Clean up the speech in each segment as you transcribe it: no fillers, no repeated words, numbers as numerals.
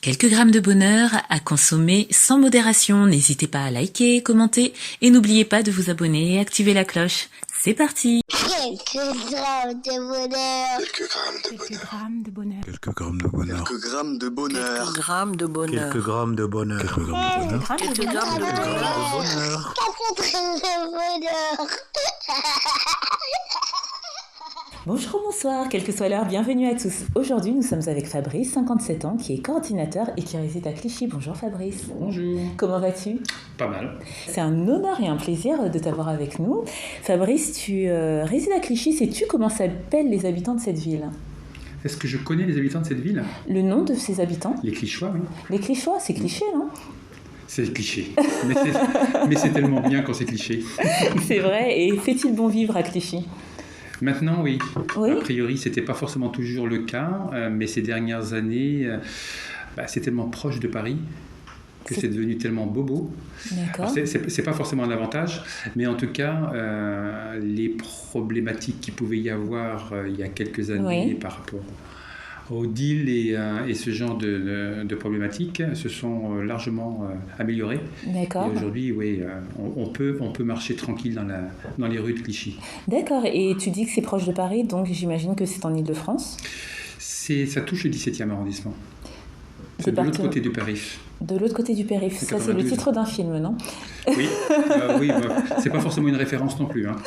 Quelques grammes de bonheur à consommer sans modération. N'hésitez pas à liker, commenter et n'oubliez pas de vous abonner et activer la cloche. C'est parti. Quelques grammes de bonheur. Quelques grammes de bonheur. Quelques grammes de bonheur. Quelques grammes de bonheur. Quelques grammes de bonheur. Quelques grammes de bonheur. Quelques grammes de bonheur. Quelques grammes de bonheur. 4 grammes de bonheur. Bonjour, bonsoir, quelle que soit l'heure, bienvenue à tous. Aujourd'hui, nous sommes avec Fabrice, 57 ans, qui est coordinateur et qui réside à Clichy. Bonjour Fabrice. Bonjour. Comment vas-tu ? Pas mal. C'est un honneur et un plaisir de t'avoir avec nous. Fabrice, tu résides à Clichy. Sais-tu comment s'appellent les habitants de cette ville ? Est-ce que je connais les habitants de cette ville ? Le nom de ces habitants ? Les Clichychois, oui. Les Clichychois, c'est cliché, non ? C'est cliché. Mais c'est tellement bien quand c'est cliché. C'est vrai, et fait-il bon vivre à Clichy ? Maintenant, oui. Oui. A priori, ce n'était pas forcément toujours le cas, mais ces dernières années, c'est tellement proche de Paris que c'est devenu tellement bobo. D'accord. Alors, c'est pas forcément un avantage, mais en tout cas, les problématiques qu'il pouvait y avoir il y a quelques années Oui. par rapport au deal et ce genre de problématiques se sont largement améliorées. D'accord. Et aujourd'hui, oui, on peut marcher tranquille dans les rues de Clichy. D'accord, et tu dis que c'est proche de Paris, donc j'imagine que c'est en Île-de-France ? Ça touche le 17e arrondissement. C'est de l'autre côté du périph'. De l'autre côté du périph', ça c'est le 92. titre d'un film, non ? Oui, c'est pas forcément une référence non plus. Hein.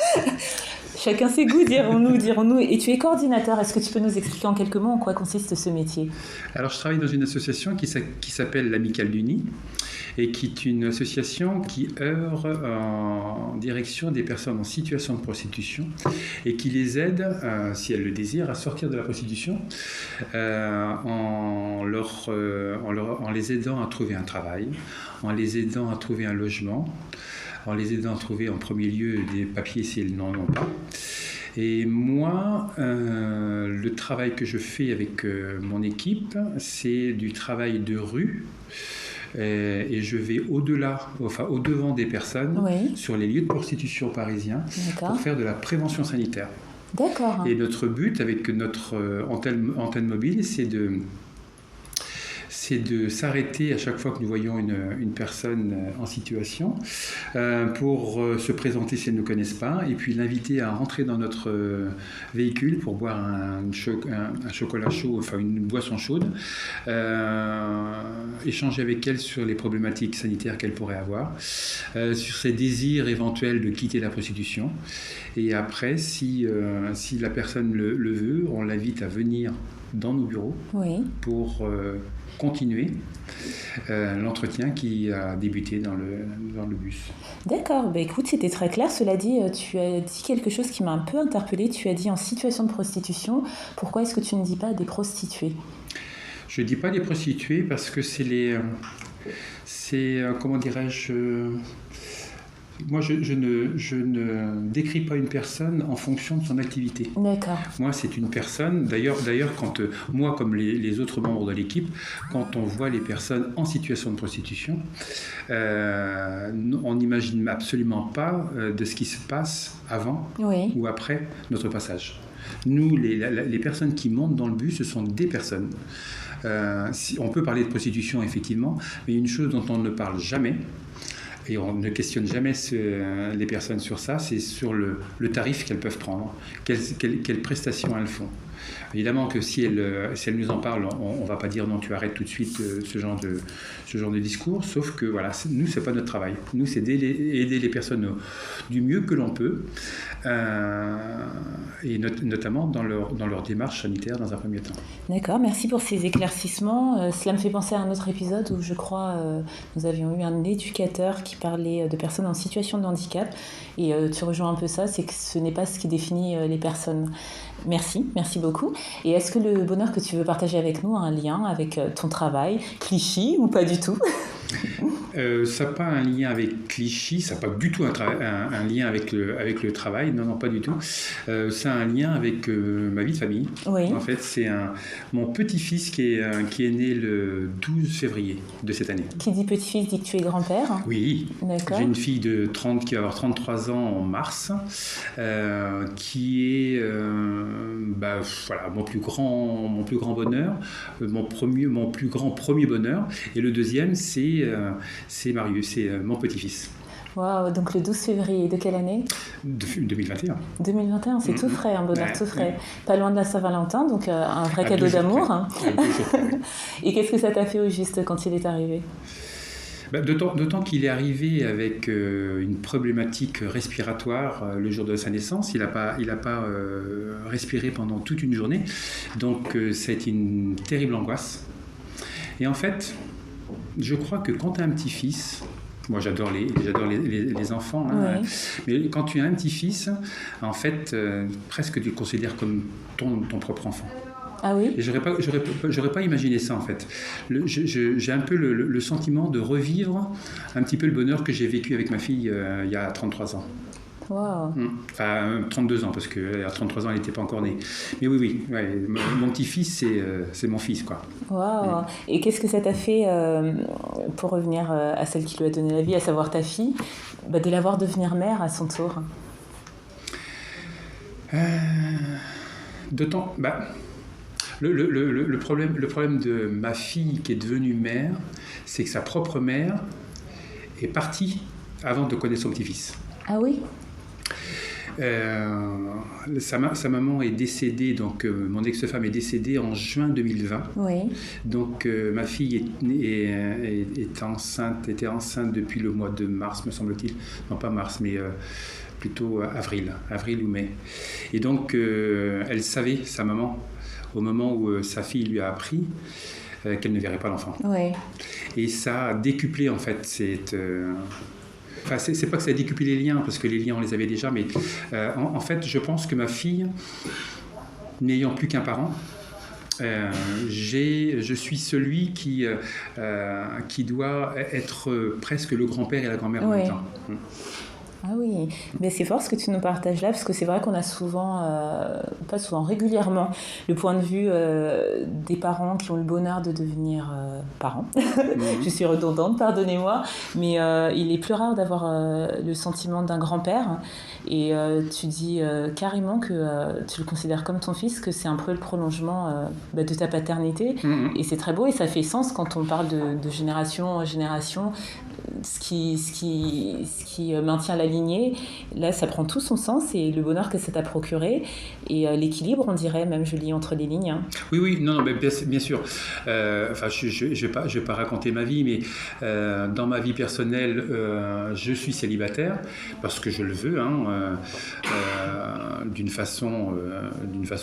Chacun ses goûts, dirons-nous. Et tu es coordinateur, est-ce que tu peux nous expliquer en quelques mots en quoi consiste ce métier ? Alors, je travaille dans une association qui s'appelle l'Amicale du Nid et qui est une association qui œuvre en direction des personnes en situation de prostitution et qui les aide, si elles le désirent, à sortir de la prostitution en les aidant à trouver un travail, en les aidant à trouver un logement, en les aidant à trouver en premier lieu des papiers si elles n'en ont pas. Et moi, le travail que je fais avec mon équipe, c'est du travail de rue. Et je vais au-devant des personnes sur les lieux de prostitution parisiens pour faire de la prévention sanitaire. D'accord. Et notre but avec notre antenne mobile, c'est de s'arrêter à chaque fois que nous voyons une personne en situation pour se présenter si elle ne nous connaissent pas et puis l'inviter à rentrer dans notre véhicule pour boire un chocolat chaud, enfin une boisson chaude, échanger avec elle sur les problématiques sanitaires qu'elle pourrait avoir, sur ses désirs éventuels de quitter la prostitution. Et après, si la personne le veut, on l'invite à venir dans nos bureaux pour continuer l'entretien qui a débuté dans le bus. D'accord, écoute, c'était très clair. Cela dit, tu as dit quelque chose qui m'a un peu interpellée. Tu as dit en situation de prostitution. Pourquoi est-ce que tu ne dis pas des prostituées ? Je ne dis pas des prostituées parce que comment dirais-je... Moi, je ne décris pas une personne en fonction de son activité. D'accord. Moi, c'est une personne... D'ailleurs, quand moi, comme les autres membres de l'équipe, quand on voit les personnes en situation de prostitution, on n'imagine absolument pas de ce qui se passe avant ou après notre passage. Nous, les personnes qui montent dans le bus, ce sont des personnes. On peut parler de prostitution, effectivement, mais une chose dont on ne parle jamais, et on ne questionne jamais les personnes sur ça, c'est sur le tarif qu'elles peuvent prendre, quelles prestations elles font. Évidemment que si elles nous en parlent, on ne va pas dire non, tu arrêtes tout de suite ce genre de discours, sauf que voilà, nous, ce n'est pas notre travail. Nous, c'est aider les personnes du mieux que l'on peut, et notamment dans leur démarche sanitaire dans un premier temps. D'accord, merci pour ces éclaircissements. Cela me fait penser à un autre épisode où je crois nous avions eu un éducateur qui parlait de personnes en situation de handicap. Et tu rejoins un peu ça, c'est que ce n'est pas ce qui définit les personnes. Merci beaucoup. Et est-ce que le bonheur que tu veux partager avec nous a un lien avec ton travail, Clichy, ou pas du tout ? Ça n'a pas un lien avec Clichy, ça n'a pas du tout un lien avec le travail, non, pas du tout. Ça a un lien avec ma vie de famille. Oui. En fait, c'est mon petit-fils qui est né le 12 février de cette année. Qui dit petit-fils dit que tu es grand-père. Oui. D'accord. J'ai une fille qui va avoir 33 ans en mars, qui est voilà, mon plus grand bonheur, mon plus grand premier bonheur. Et le deuxième, c'est Marius, c'est mon petit-fils. Waouh, donc le 12 février, de quelle année ? 2021. 2021, c'est tout frais, un bonheur tout frais. Ouais. Pas loin de la Saint-Valentin, donc un vrai cadeau d'amour. Hein. Et qu'est-ce que ça t'a fait au juste quand il est arrivé ? D'autant qu'il est arrivé avec une problématique respiratoire le jour de sa naissance. Il n'a pas respiré pendant toute une journée. Donc, ça a été une terrible angoisse. Et en fait, je crois que quand tu as un petit-fils, moi j'adore les enfants, hein, oui. Mais quand tu as un petit-fils, en fait, presque tu le considères comme ton propre enfant. Ah oui. Et j'aurais pas imaginé ça en fait. J'ai un peu le sentiment de revivre un petit peu le bonheur que j'ai vécu avec ma fille il y a 33 ans. Wow. Enfin 32 ans parce qu'à 33 ans elle n'était pas encore née. Mais oui, ouais, mon petit-fils c'est mon fils quoi. Wow. Et qu'est-ce que ça t'a fait pour revenir à celle qui lui a donné la vie, à savoir ta fille, de la voir devenir mère à son tour? Le problème de ma fille qui est devenue mère, c'est que sa propre mère est partie avant de connaître son petit-fils. Ah oui. Sa maman est décédée, donc mon ex-femme est décédée en juin 2020. Oui. Donc ma fille était enceinte depuis le mois de mars, me semble-t-il. Non, pas mars, mais plutôt avril ou mai. Et donc elle savait, sa maman, au moment où sa fille lui a appris qu'elle ne verrait pas l'enfant. Oui. Et ça a décuplé en fait cette... Enfin, c'est pas que ça a décuplé les liens, parce que les liens on les avait déjà, mais en fait je pense que ma fille, n'ayant plus qu'un parent, je suis celui qui doit être presque le grand-père et la grand-mère en même temps. Ah oui, mais c'est fort ce que tu nous partages là, parce que c'est vrai qu'on a souvent, pas souvent, régulièrement, le point de vue des parents qui ont le bonheur de devenir parents. Je suis redondante, pardonnez-moi, mais il est plus rare d'avoir le sentiment d'un grand-père. Et tu dis carrément que tu le considères comme ton fils, que c'est un peu le prolongement de ta paternité. Et c'est très beau et ça fait sens quand on parle de génération en génération. Ce qui maintient la lignée, là ça prend tout son sens et le bonheur que ça t'a procuré et l'équilibre, on dirait, même je lis entre les lignes. Hein. Oui, non, mais bien sûr. Je vais pas raconter ma vie, mais dans ma vie personnelle, je suis célibataire parce que je le veux, d'une façon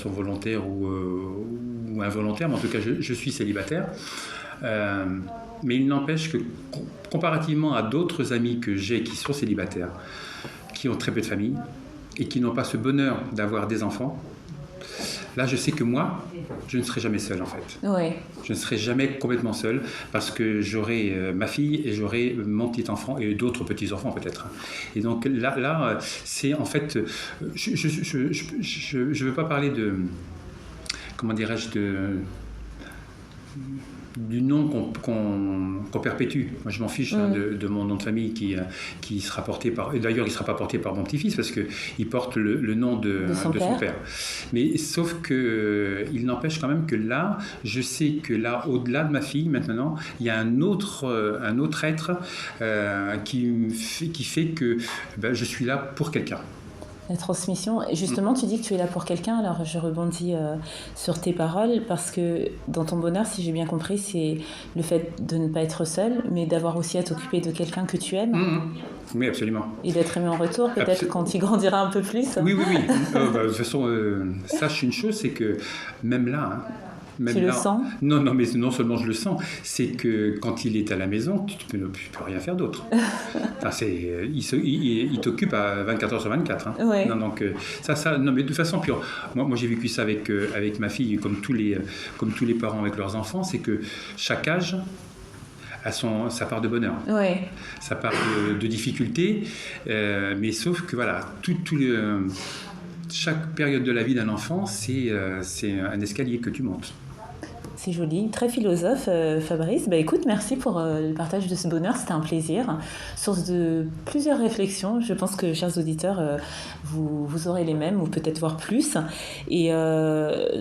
volontaire ou involontaire, mais en tout cas je suis célibataire. Mais il n'empêche que, comparativement à d'autres amis que j'ai qui sont célibataires, qui ont très peu de famille et qui n'ont pas ce bonheur d'avoir des enfants, là je sais que moi, je ne serai jamais seul en fait. Oui. Je ne serai jamais complètement seul parce que j'aurai ma fille et j'aurai mon petit enfant et d'autres petits enfants peut-être. Et donc là c'est en fait, je veux pas parler de, comment dirais-je, du nom qu'on perpétue. Moi, je m'en fiche de mon nom de famille qui sera porté par... Et d'ailleurs, il ne sera pas porté par mon petit-fils parce qu'il porte le nom de son père. Mais sauf qu'il n'empêche quand même que là, je sais que là, au-delà de ma fille, maintenant, il y a un autre être qui fait que je suis là pour quelqu'un. La transmission. Et justement, tu dis que tu es là pour quelqu'un, alors je rebondis sur tes paroles, parce que dans ton bonheur, si j'ai bien compris, c'est le fait de ne pas être seul, mais d'avoir aussi à t'occuper de quelqu'un que tu aimes. Oui, absolument. Et d'être aimé en retour, peut-être quand il grandira un peu plus. Oui. De toute façon, sache une chose, c'est que même là... Tu le sens ? Non, mais non seulement je le sens, c'est que quand il est à la maison, tu peux rien faire d'autre. Il t'occupe à 24 heures sur 24. Hein. Ouais. Non, donc non, mais de toute façon, moi j'ai vécu ça avec ma fille, comme tous les parents avec leurs enfants, c'est que chaque âge a sa part de bonheur, sa part de difficulté, mais sauf que voilà, chaque période de la vie d'un enfant, c'est un escalier que tu montes. C'est joli, très philosophe, Fabrice. Écoute, merci pour le partage de ce bonheur, c'était un plaisir. Source de plusieurs réflexions. Je pense que, chers auditeurs, vous aurez les mêmes, ou peut-être voir plus. Et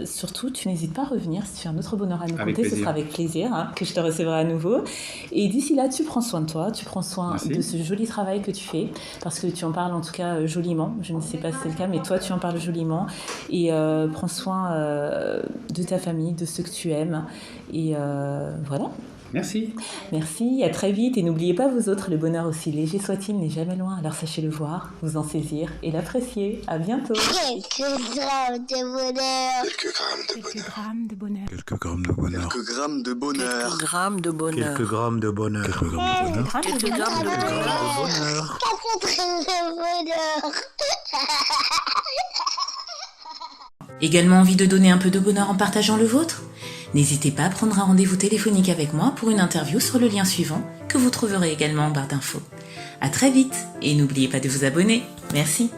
surtout, tu n'hésites pas à revenir. Si tu as un autre bonheur à nous conter, ce sera avec plaisir que je te recevrai à nouveau. Et d'ici là, tu prends soin de toi, tu prends soin de ce joli travail que tu fais, parce que tu en parles en tout cas joliment. Je ne sais pas si c'est le cas, mais toi, tu en parles joliment. Et prends soin de ta famille, de ceux que tu aimes. Et voilà. Merci. Merci, à très vite. Et n'oubliez pas, vous autres, le bonheur, aussi léger soit-il, n'est jamais loin. Alors sachez le voir, vous en saisir et l'apprécier. À bientôt. Quelques grammes de bonheur. Quelques grammes de bonheur. Quelques grammes de bonheur. Quelques grammes de bonheur. Quelques grammes de bonheur. Quelques grammes de bonheur. Quelques grammes de bonheur. Quelques grammes de bonheur. 4 grammes de bonheur. Également envie de donner un peu de bonheur en partageant le vôtre ? N'hésitez pas à prendre un rendez-vous téléphonique avec moi pour une interview sur le lien suivant que vous trouverez également en barre d'infos. À très vite et n'oubliez pas de vous abonner. Merci.